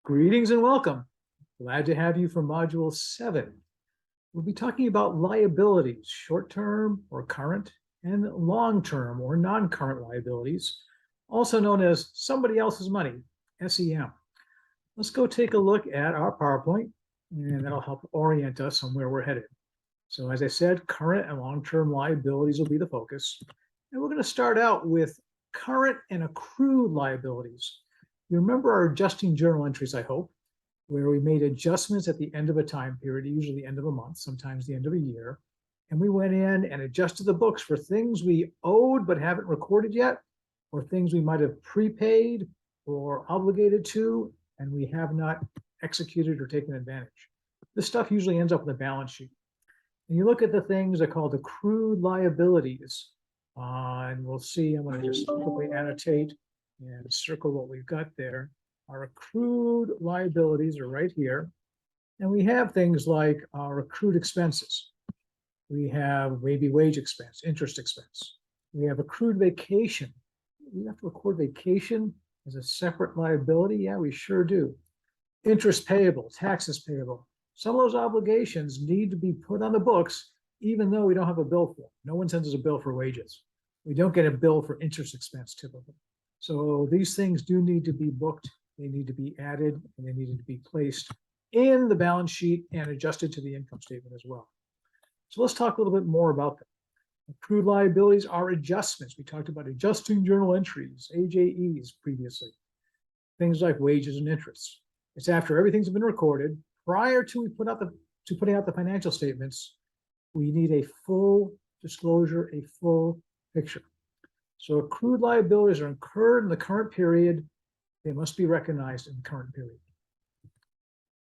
Greetings and welcome. Glad to have you for Module 7. We'll be talking about liabilities, short-term or current, and long-term or non-current liabilities, also known as somebody else's money, SEM. Let's go take a look at our PowerPoint, and that'll help orient us on where we're headed. So as I said, current and long-term liabilities will be the focus. And we're going to start out with current and accrued liabilities. You remember our adjusting journal entries, I hope, where we made adjustments at the end of a time period, usually the end of a month, sometimes the end of a year. And we went in and adjusted the books for things we owed but haven't recorded yet, or things we might have prepaid or obligated to, and we have not executed or taken advantage. This stuff usually ends up in the balance sheet. And you look at the things that are called accrued liabilities, and we'll see, I'm going to just quickly annotate and circle what we've got there. Our accrued liabilities are right here. And we have things like our accrued expenses. We have maybe wage expense, interest expense. We have accrued vacation. We have to record vacation as a separate liability. Yeah, we sure do. Interest payable, taxes payable. Some of those obligations need to be put on the books, even though we don't have a bill for them. No one sends us a bill for wages. We don't get a bill for interest expense typically. So these things do need to be booked, they need to be added, and they need to be placed in the balance sheet and adjusted to the income statement as well. So let's talk a little bit more about them. Accrued liabilities are adjustments. We talked about adjusting journal entries, AJEs previously. Things like wages and interests. It's after everything's been recorded. Prior to putting out the financial statements, we need a full disclosure, a full picture. So accrued liabilities are incurred in the current period. They must be recognized in the current period.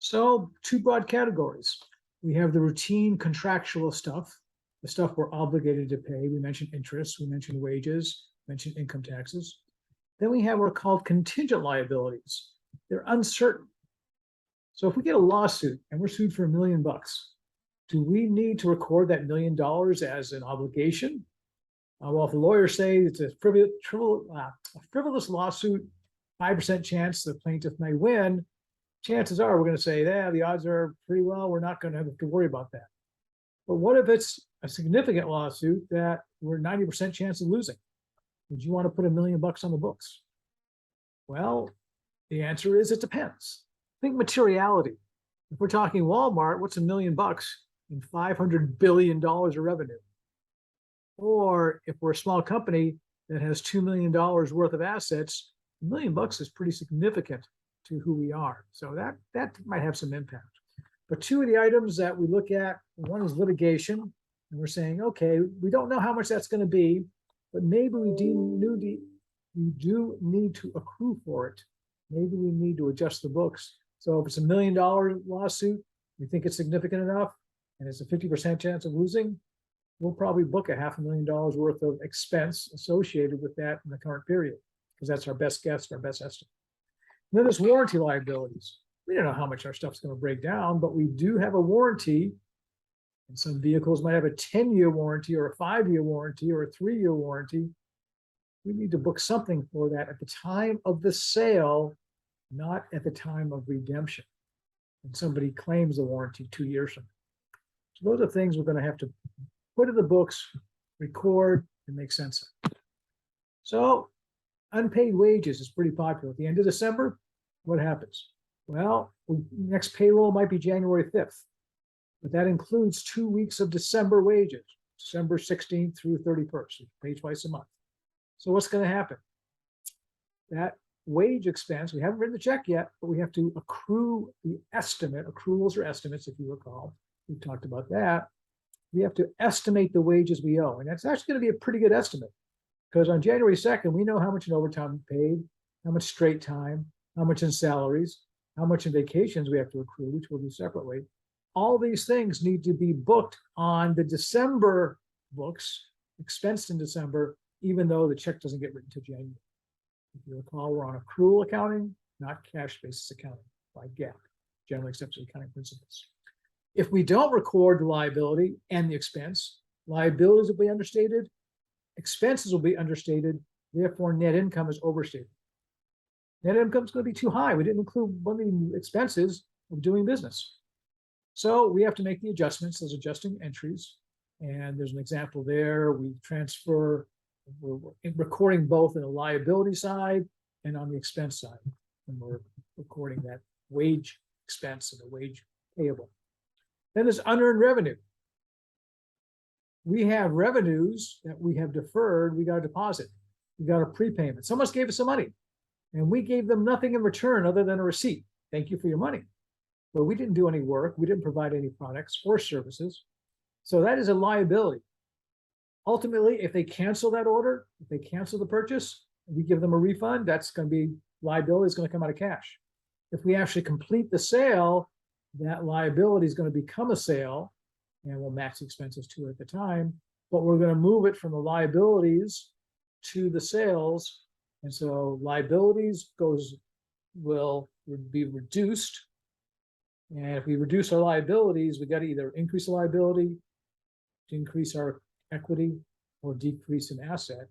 So two broad categories. We have the routine contractual stuff, the stuff we're obligated to pay. We mentioned interest, we mentioned wages, mentioned income taxes. Then we have what are called contingent liabilities. They're uncertain. So if we get a lawsuit and we're sued for $1 million, do we need to record that $1 million as an obligation? Well, if the lawyers say it's a frivolous lawsuit, 5% chance the plaintiff may win, chances are we're going to say, yeah, the odds are pretty well, we're not going to have to worry about that. But what if it's a significant lawsuit that we're 90% chance of losing? Would you want to put $1 million on the books? Well, the answer is it depends. Think materiality. If we're talking Walmart, what's $1 million in $500 billion of revenue? Or if we're a small company that has $2 million worth of assets, $1 million is pretty significant to who we are. So that might have some impact. But two of the items that we look at, one is litigation, and we're saying, okay, we don't know how much that's going to be, but maybe we do need to accrue for it. Maybe we need to adjust the books. So if it's $1 million lawsuit, we think it's significant enough, and it's a 50% chance of losing, we'll probably book a $500,000 worth of expense associated with that in the current period, because that's our best guess, our best estimate. And then there's warranty liabilities. We don't know how much our stuff's going to break down, but we do have a warranty. And some vehicles might have a 10-year warranty or a 5-year warranty or a 3-year warranty. We need to book something for that at the time of the sale, not at the time of redemption. And somebody claims the warranty 2 years from now. So those are things we're going to have to put in the books, record, and make sense of. So unpaid wages is pretty popular. At the end of December, what happens? Well, next payroll might be January 5th, but that includes 2 weeks of December wages, December 16th through 31st, paid twice a month. So what's going to happen? That wage expense, we haven't written the check yet, but we have to accrue the estimate. Accruals or estimates, if you recall. We've talked about that. We have to estimate the wages we owe. And that's actually going to be a pretty good estimate, because on January 2nd, we know how much in overtime we paid, how much straight time, how much in salaries, how much in vacations we have to accrue, which we'll do separately. All these things need to be booked on the December books, expensed in December, even though the check doesn't get written until January. If you recall, we're on accrual accounting, not cash basis accounting by GAAP, generally accepted accounting principles. If we don't record the liability and the expense, liabilities will be understated, expenses will be understated, therefore net income is overstated. Net income is going to be too high. We didn't include one of the expenses of doing business. So we have to make the adjustments, those adjusting entries. And there's an example there. We transfer, we're recording both in the liability side and on the expense side. And we're recording that wage expense and the wage payable. Then there's unearned revenue. We have revenues that we have deferred. We got a deposit. We got a prepayment. Someone gave us some money and we gave them nothing in return other than a receipt. Thank you for your money. But we didn't do any work. We didn't provide any products or services. So that is a liability. Ultimately, if they cancel that order, if they cancel the purchase, we give them a refund, that's going to be liability is going to come out of cash. If we actually complete the sale, that liability is going to become a sale, and we'll match the expenses to it at the time, but we're going to move it from the liabilities to the sales. And so liabilities will be reduced. And if we reduce our liabilities, we got to either increase the liability to increase our equity or decrease an asset.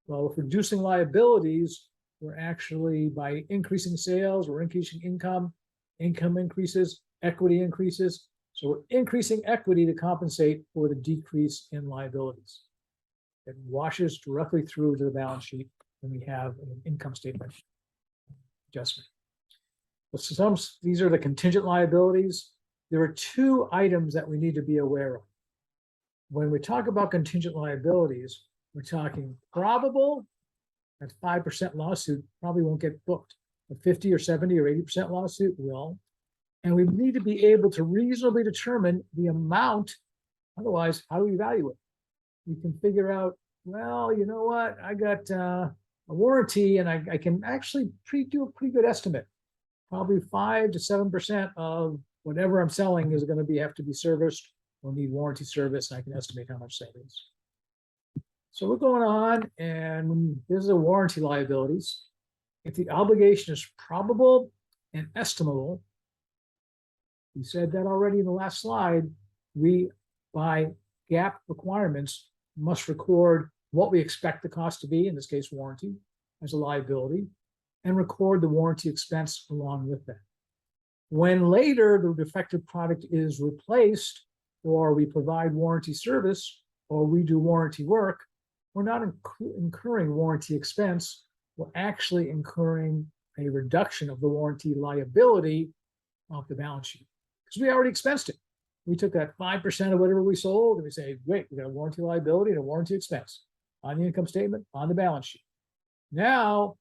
Well, if reducing liabilities, we're actually, by increasing sales, we're increasing income increases, equity increases. So we're increasing equity to compensate for the decrease in liabilities. It washes directly through to the balance sheet when we have an income statement adjustment. But these are the contingent liabilities. There are two items that we need to be aware of. When we talk about contingent liabilities, we're talking probable, that 5% lawsuit probably won't get booked. A 50 or 70 or 80% lawsuit will. And we need to be able to reasonably determine the amount. Otherwise, how do we value it? We can figure out, well, you know what? I got a warranty and I can actually do a pretty good estimate. Probably 5 to 7% of whatever I'm selling is going to have to be serviced or need warranty service, and I can estimate how much that is. So we're going on, and this is a warranty liabilities. If the obligation is probable and estimable, we said that already in the last slide, we, by GAAP requirements, must record what we expect the cost to be, in this case, warranty, as a liability, and record the warranty expense along with that. When later the defective product is replaced, or we provide warranty service, or we do warranty work, we're not incurring warranty expense. We're actually incurring a reduction of the warranty liability off the balance sheet because we already expensed it. We took that 5% of whatever we sold and we say, great, we got a warranty liability and a warranty expense on the income statement, on the balance sheet. Now,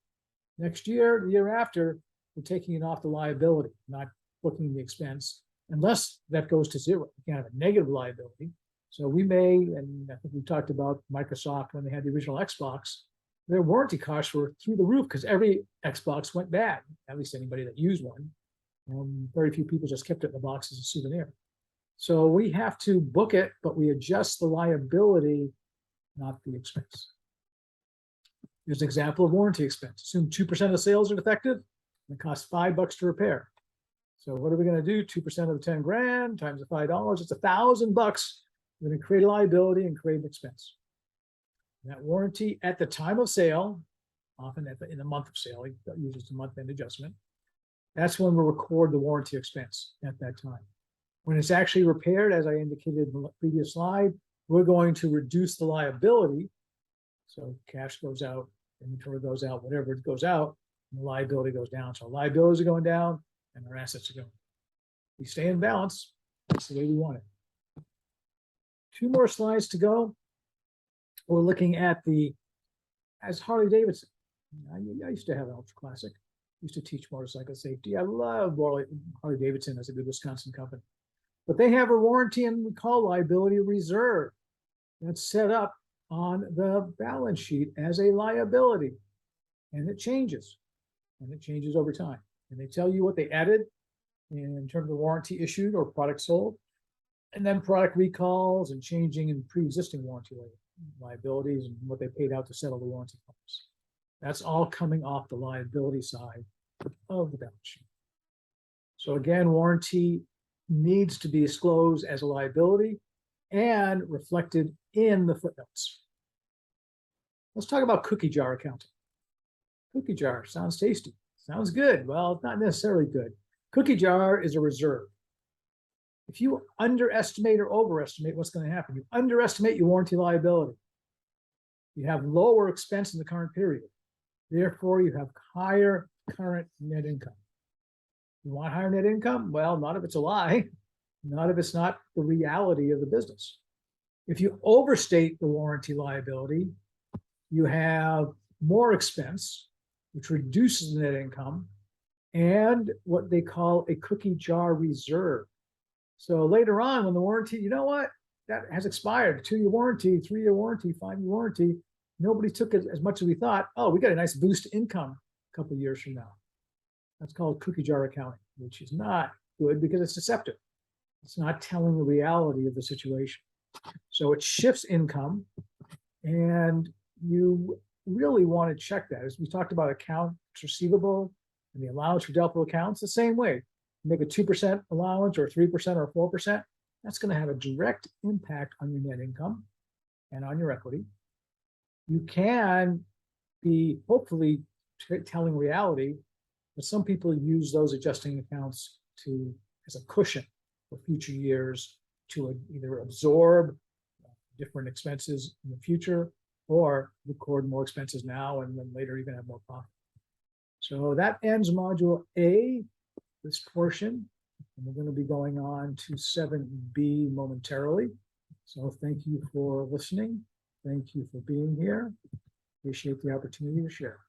next year, the year after, we're taking it off the liability, not booking the expense, unless that goes to zero. You can't have a negative liability. So we may, and I think we talked about Microsoft when they had the original Xbox, their warranty costs were through the roof because every Xbox went bad, at least anybody that used one. Very few people just kept it in the box as a souvenir. So we have to book it, but we adjust the liability, not the expense. Here's an example of warranty expense. Assume 2% of sales are defective, and it costs $5 to repair. So what are we going to do? 2% of the 10 grand times the $5, it's $1,000. We're going to create a liability and create an expense. And that warranty at the time of sale, often in the month of sale, usually it's a month-end adjustment. That's when we'll record the warranty expense at that time. When it's actually repaired, as I indicated in the previous slide, we're going to reduce the liability. So cash goes out, inventory goes out, whatever it goes out, and the liability goes down. So liabilities are going down and our assets are going. We stay in balance. That's the way we want it. 2 more slides to go. We're looking at as Harley Davidson. I used to have an Ultra Classic. Used to teach motorcycle safety. I love Harley Davidson as a good Wisconsin company. But they have a warranty and we call liability reserve. That's set up on the balance sheet as a liability. And it changes. And it changes over time. And they tell you what they added in terms of warranty issued or product sold. And then product recalls and changing in pre-existing warranty liabilities and what they paid out to settle the warranty claims. That's all coming off the liability side of the balance sheet. So again, warranty needs to be disclosed as a liability and reflected in the footnotes. Let's talk about cookie jar accounting. Cookie jar sounds tasty. Sounds good. Well, it's not necessarily good. Cookie jar is a reserve. If you underestimate or overestimate, what's going to happen? You underestimate your warranty liability. You have lower expense in the current period. Therefore, you have higher current net income. You want higher net income? Well, not if it's a lie. Not if it's not the reality of the business. If you overstate the warranty liability, you have more expense, which reduces the net income, and what they call a cookie jar reserve. So later on, when the warranty, you know what, that has expired, 2-year warranty, 3-year warranty, 5-year warranty, nobody took it as much as we thought. Oh, we got a nice boost income a couple of years from now. That's called cookie jar accounting, which is not good because it's deceptive. It's not telling the reality of the situation. So it shifts income, and you really want to check that. As we talked about accounts receivable and the allowance for doubtful accounts, the same way. Make a 2% allowance or 3% or 4%, that's going to have a direct impact on your net income and on your equity. You can be hopefully telling reality, but some people use those adjusting accounts as a cushion for future years to either absorb different expenses in the future or record more expenses now and then later even have more profit. So that ends module A, this portion, and we're going to be going on to 7B momentarily. So thank you for listening. Thank you for being here. Appreciate the opportunity to share.